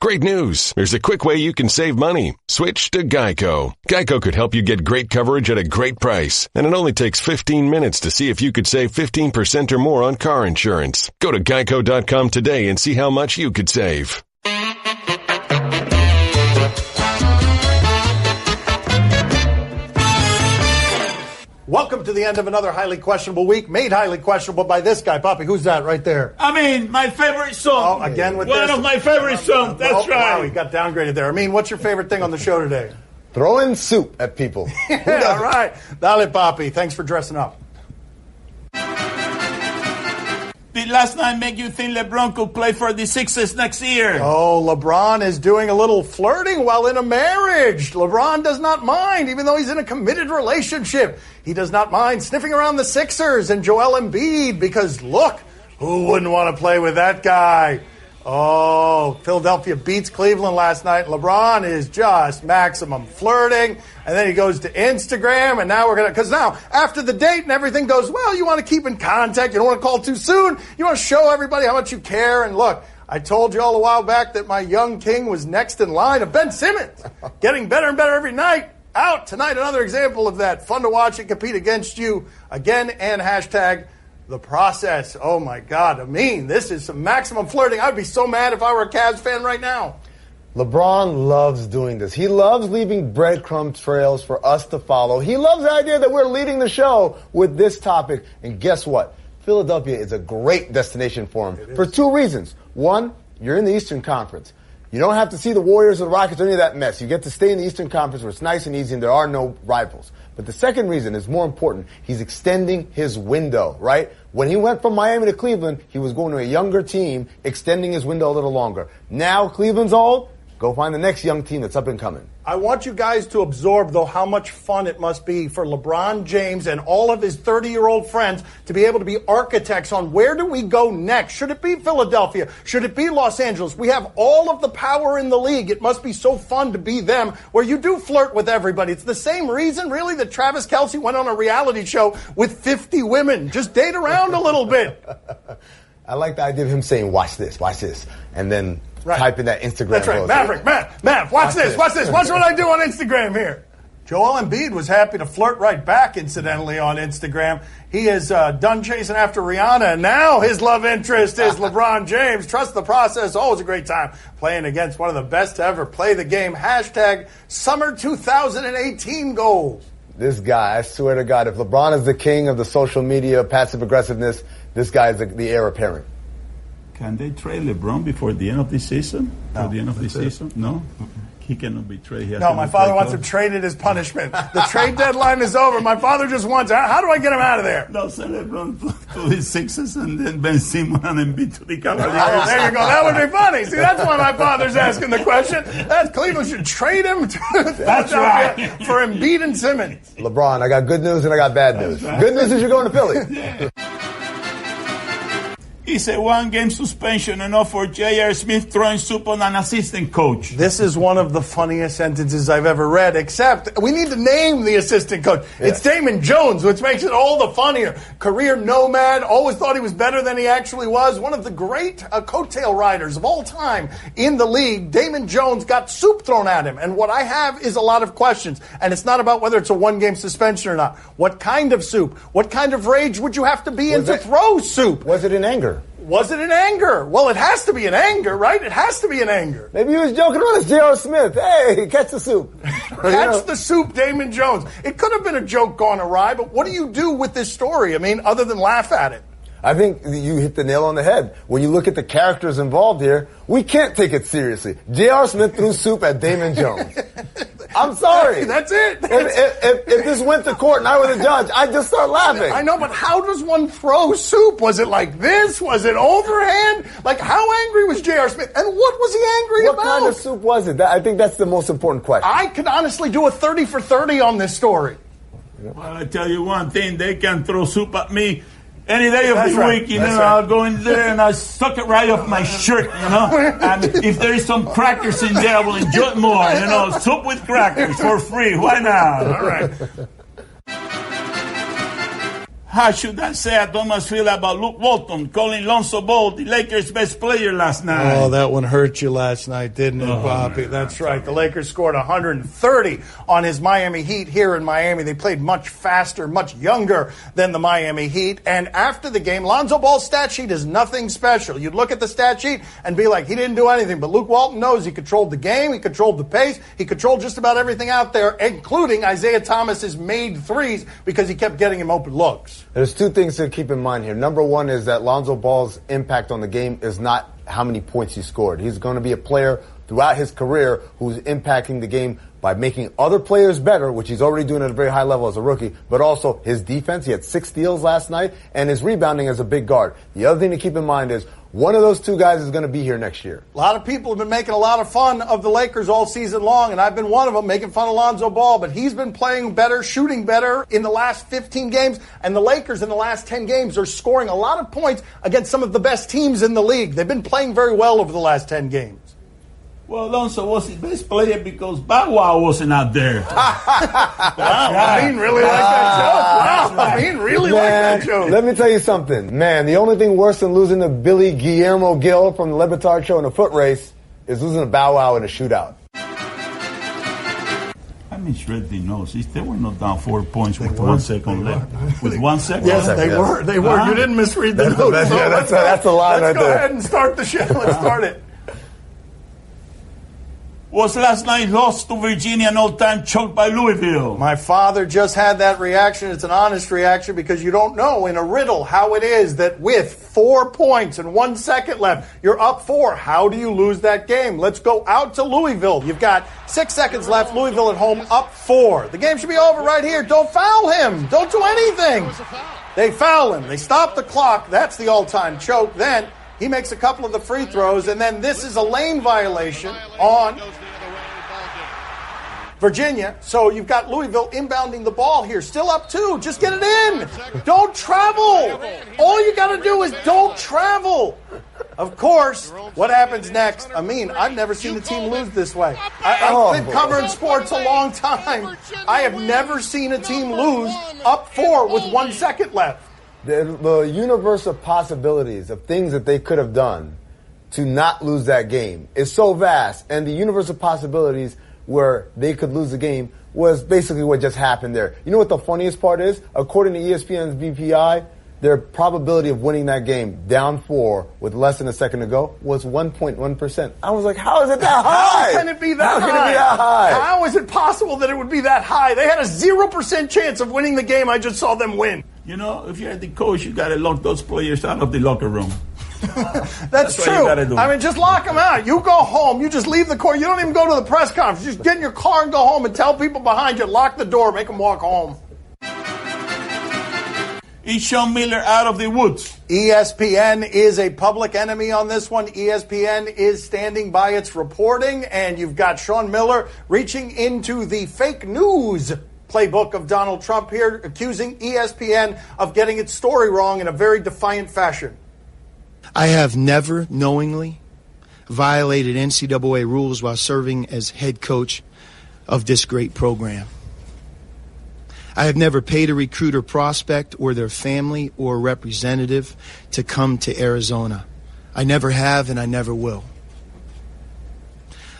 Great news! There's a quick way you can save money. Switch to Geico. Geico could help you get great coverage at a great price, and it only takes 15 minutes to see if you could save 15% or more on car insurance. Go to geico.com today and see how much you could save. Welcome to the end of another highly questionable week, made highly questionable by this guy. Papi, who's that right there? I mean, my favorite song. Oh, again with One this? of my favorite songs, that's right. Wow, he got downgraded there. I mean, what's your favorite thing on the show today? Throwing soup at people. Yeah, all right. Dale, Papi. Thanks for dressing up. Did last night make you think LeBron could play for the Sixers next year? Oh, LeBron is doing a little flirting while in a marriage. LeBron does not mind, even though he's in a committed relationship. He does not mind sniffing around the Sixers and Joel Embiid because, look, who wouldn't want to play with that guy? Oh, Philadelphia beats Cleveland last night. LeBron is just maximum flirting. And then he goes to Instagram, and now we're going to, because now, after the date and everything goes well, you want to keep in contact. You don't want to call too soon. You want to show everybody how much you care. And look, I told you all a while back that my young king was next in line of Ben Simmons. Getting better and better every night. Out tonight, another example of that. Fun to watch and compete against you again, and hashtag the process. Oh, my God. Amin, this is some maximum flirting. I'd be so mad if I were a Cavs fan right now. LeBron loves doing this. He loves leaving breadcrumb trails for us to follow. He loves the idea that we're leading the show with this topic. And guess what? Philadelphia is a great destination for him for two reasons. One, you're in the Eastern Conference. You don't have to see the Warriors or the Rockets or any of that mess. You get to stay in the Eastern Conference where it's nice and easy and there are no rivals. But the second reason is more important. He's extending his window, right? When he went from Miami to Cleveland, he was going to a younger team, extending his window a little longer. Now Cleveland's old. Go find the next young team that's up and coming. I want you guys to absorb, though, how much fun it must be for LeBron James and all of his 30-year-old friends to be able to be architects on where do we go next. Should it be Philadelphia? Should it be Los Angeles? We have all of the power in the league. It must be so fun to be them, where you do flirt with everybody. It's the same reason, really, that Travis Kelce went on a reality show with 50 women. Just date around a little bit. I like the idea of him saying, watch this, and then type in that Instagram. That's right. Maverick, Matt, watch this. Watch what I do on Instagram here. Joel Embiid was happy to flirt right back, incidentally, on Instagram. He is done chasing after Rihanna, and now his love interest is LeBron James. Trust the process. Always a great time playing against one of the best to ever play the game. Hashtag Summer 2018 goals. This guy, I swear to God, if LeBron is the king of the social media passive aggressiveness, this guy is the heir apparent. Can they trade LeBron before the end of the season? No. For the end of the season? No? He cannot be traded. No, my father wants him traded as punishment. The trade deadline is over. My father just wants, how do I get him out of there? No, send LeBron to the Sixers and then Ben Simmons and Embiid to the Cavaliers. Oh, there you go. That would be funny. See, that's why my father's asking the question. That Cleveland should trade him to that's right. for Embiid and Simmons. LeBron, I got good news and I got bad news. Right. Good news is you're going to Philly. Yeah. It's a one-game suspension enough for J.R. Smith throwing soup on an assistant coach. This is one of the funniest sentences I've ever read, except we need to name the assistant coach. Yeah. It's Damon Jones, which makes it all the funnier. Career nomad, always thought he was better than he actually was. One of the great coattail riders of all time in the league. Damon Jones got soup thrown at him. And what I have is a lot of questions. And it's not about whether it's a one-game suspension or not. What kind of soup? What kind of rage would you have to be in to throw soup? Was it in anger? Was it in anger? Well, it has to be in anger, right? It has to be in anger. Maybe he was joking around. It's J.R. Smith. Hey, catch the soup. Catch the soup, Damon Jones. It could have been a joke gone awry, but what do you do with this story? I mean, other than laugh at it? I think you hit the nail on the head. When you look at the characters involved here, we can't take it seriously. J.R. Smith threw soup at Damon Jones. I'm sorry. That's it. If this went to court and I were the judge, I'd just start laughing. I know, but how does one throw soup? Was it like this? Was it overhand? Like, how angry was J.R. Smith? And what was he angry about? What kind of soup was it? I think that's the most important question. I could honestly do a 30 for 30 on this story. Well, I tell you one thing. They can throw soup at me any day of the week, you know, I'll go in there and I'll suck it right off my shirt, you know. And if there is some crackers in there, I will enjoy it more, you know. Soup with crackers for free. Why not? All right. How should I say I don't much feel about Luke Walton calling Lonzo Ball the Lakers' best player last night? Oh, that one hurt you last night, didn't it, Papi? That's right. The Lakers scored 130 on his Miami Heat here in Miami. They played much faster, much younger than the Miami Heat. And after the game, Lonzo Ball's stat sheet is nothing special. You'd look at the stat sheet and be like, he didn't do anything. But Luke Walton knows he controlled the game, he controlled the pace, he controlled just about everything out there, including Isaiah Thomas's made threes because he kept getting him open looks. There's two things to keep in mind here. Number one is that Lonzo Ball's impact on the game is not how many points he scored. He's going to be a player throughout his career who's impacting the game by making other players better, which he's already doing at a very high level as a rookie, but also his defense. He had 6 steals last night, and his rebounding as a big guard. The other thing to keep in mind is one of those two guys is going to be here next year. A lot of people have been making a lot of fun of the Lakers all season long, and I've been one of them making fun of Lonzo Ball, but he's been playing better, shooting better in the last 15 games, and the Lakers in the last 10 games are scoring a lot of points against some of the best teams in the league. They've been playing very well over the last 10 games. Well, Lonzo was his best player because Bow Wow wasn't out there. I mean, really like that joke. Wow, I mean, really like that joke. Let me tell you something. Man, the only thing worse than losing to Billy Guillermo Gil from the Batard show in a foot race is losing to Bow Wow in a shootout. I misread the notes. They were not down 4 points with 1 second left. With 1 second Yes, left? they were. They were. You didn't misread the notes. That's a line right there. Let's go ahead and start the show. Let's start it. Was last night lost to Virginia, an all-time choke by Louisville? My father just had that reaction. It's an honest reaction because you don't know in a riddle how it is that with 4 points and 1 second left, you're up 4. How do you lose that game? Let's go out to Louisville. You've got 6 seconds left. Louisville at home up 4. The game should be over right here. Don't foul him. Don't do anything. They foul him. They stop the clock. That's the all-time choke. Then he makes a couple of the free throws, and then this is a lane violation on Virginia. So you've got Louisville inbounding the ball here. Still up 2. Just get it in. Don't travel. All you got to do is don't travel. Of course, what happens next? Amin, I've never seen a team lose this way. I've been covering sports a long time. I have never seen a team lose up 4 with 1 second left. The universe of possibilities of things that they could have done to not lose that game is so vast, and the universe of possibilities where they could lose the game was basically what just happened there. You know what the funniest part is? According to ESPN's BPI, their probability of winning that game down 4 with less than a second to go was 1.1%. I was like, how is it that high? How can it be that high? How is it possible that it would be that high? They had a 0% chance of winning the game. I just saw them win. You know, if you're the coach, you got to lock those players out of the locker room. That's true. I mean, just lock them out. You go home. You just leave the court. You don't even go to the press conference. You just get in your car and go home and tell people behind you, lock the door, make them walk home. Is Sean Miller out of the woods? ESPN is a public enemy on this one. ESPN is standing by its reporting, and you've got Sean Miller reaching into the fake news playbook of Donald Trump here, accusing ESPN of getting its story wrong in a very defiant fashion. I have never knowingly violated NCAA rules while serving as head coach of this great program. I have never paid a recruiter, prospect, or their family or representative to come to Arizona. I never have, and I never will.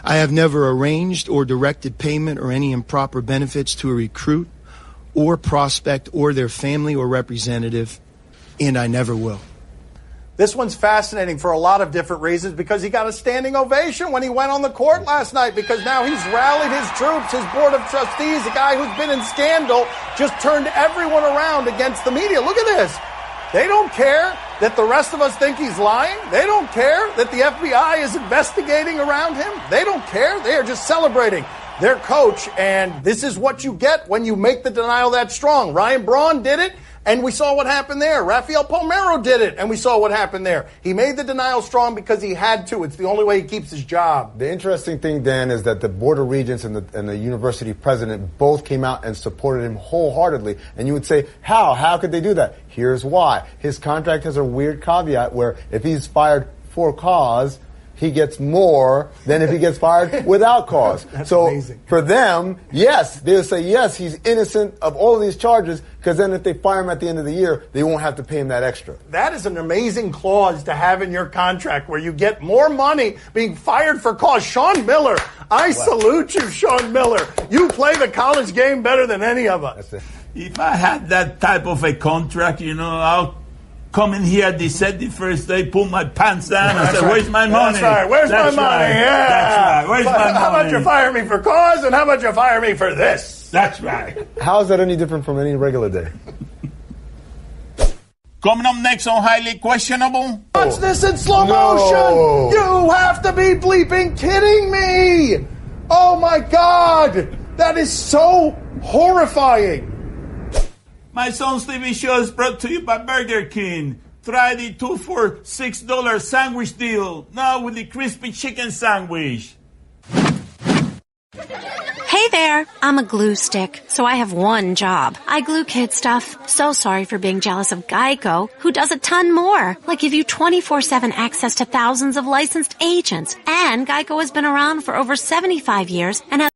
I have never arranged or directed payment or any improper benefits to a recruit or prospect or their family or representative, and I never will. This one's fascinating for a lot of different reasons because he got a standing ovation when he went on the court last night because now he's rallied his troops, his board of trustees, a guy who's been in scandal, just turned everyone around against the media. Look at this. They don't care that the rest of us think he's lying. They don't care that the FBI is investigating around him. They don't care. They are just celebrating their coach, and this is what you get when you make the denial that strong. Ryan Braun did it, and we saw what happened there. Rafael Palmeiro did it, and we saw what happened there. He made the denial strong because he had to. It's the only way he keeps his job. The interesting thing, Dan, is that the Board of Regents and the university president both came out and supported him wholeheartedly. And you would say, how? How could they do that? Here's why. His contract has a weird caveat where if he's fired for cause, he gets more than if he gets fired without cause. So amazing. for them, yes, they'll say, yes, he's innocent of all of these charges, because then if they fire him at the end of the year, they won't have to pay him that extra. That is an amazing clause to have in your contract where you get more money being fired for cause. Sean Miller, I salute you, Sean Miller. You play the college game better than any of us. If I had that type of a contract, I'll come in here at the set the first day, pull my pants down, and say, where's my money? That's right. Where's my money? Right. Yeah. That's right. Where's my money? How about you fire me for cause, and how about you fire me for this? That's right. How is that any different from any regular day? Coming up next on Highly Questionable. Watch this in slow motion. You have to be bleeping kidding me. Oh, my God. That is so horrifying. My son's TV show is brought to you by Burger King. Try the 2 for $6 sandwich deal. Now with the crispy chicken sandwich. Hey there, I'm a glue stick, so I have one job. I glue kid stuff. So sorry for being jealous of Geico, who does a ton more, like give you 24/7 access to thousands of licensed agents. And Geico has been around for over 75 years and has